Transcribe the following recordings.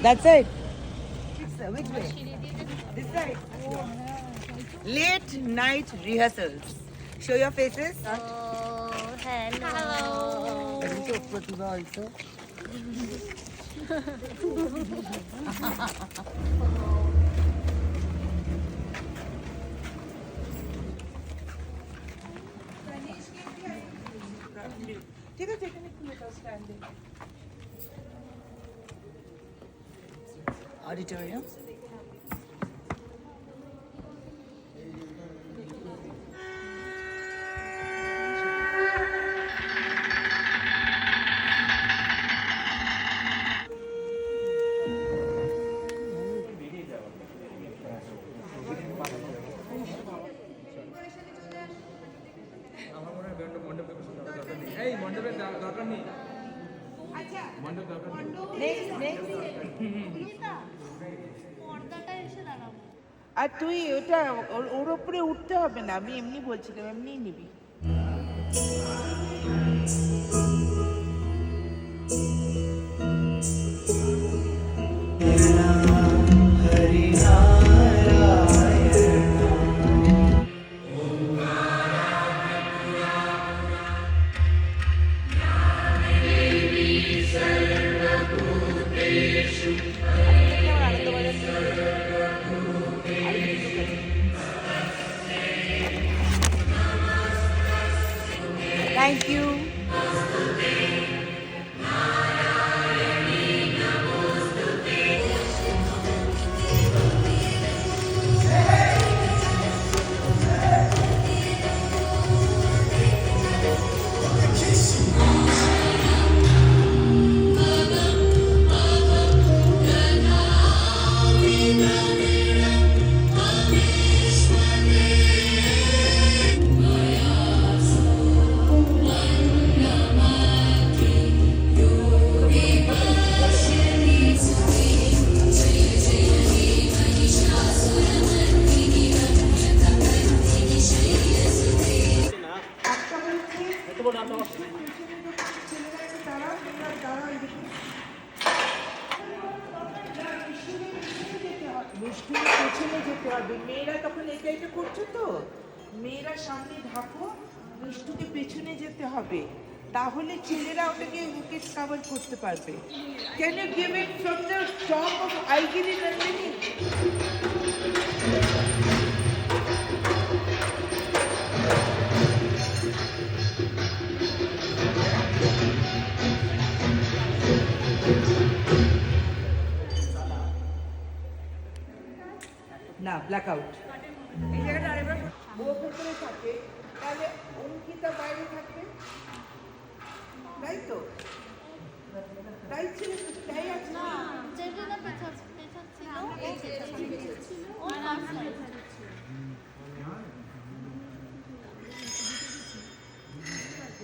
That side? Which way? This side? Late night rehearsals. Show your faces. Oh, hello. ঠিক আছে এখানে খুলে দাও স্ট্যান্ডে অডিটোরিয়াম আর তুই ওটা ওর উপরে উঠতে হবে না আমি এমনি বলছিলাম এমনি নিবি Thank you. মেয়েরা তখন এটা এটা করছো তো মেয়েরা সামনে ঢাকো মিষ্টুকে পেছনে যেতে হবে তাহলে ছেলেরা ওটাকে কভার করতে পারবে can you give it from the top of Aigiri Nandini না ব্ল্যাক আউট এই জায়গাটা আরেকবার ও ভেতরে থাকে তাহলে অঙ্কিতা বাইরে থাকবে তাই তো তাই ছিল তাই আছে না যেটা পেছাচ্ছিল ও সাইড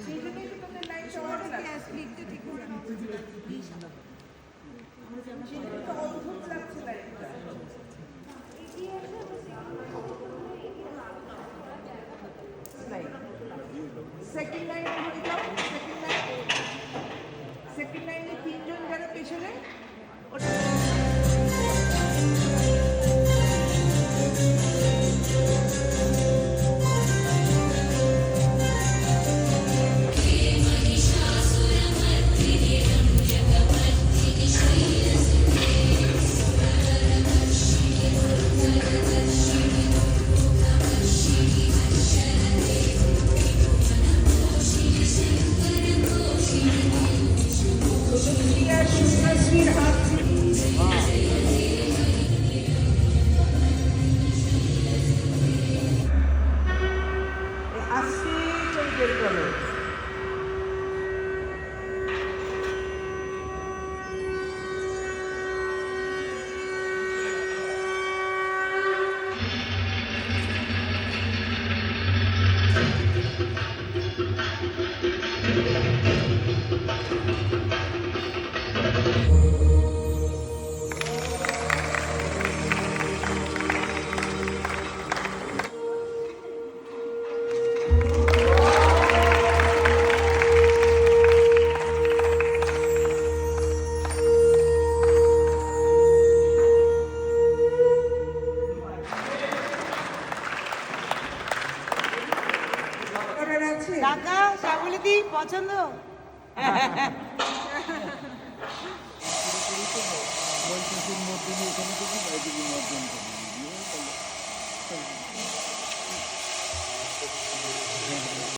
সেই জন্যই তো তোদের লাইনটা অর্ডার আছে লিখতে ঠিক করে সেটা তো অদ্ভুত লাগছে লাইনটা সেকেন্ড লাইনে হয়ে যাও সেকেন্ড লাইনে তিনজন যারা পেছনে শ্যামলিদি পছন্দ? মধ্যে এখানে থেকে বাইরে অর্জন করি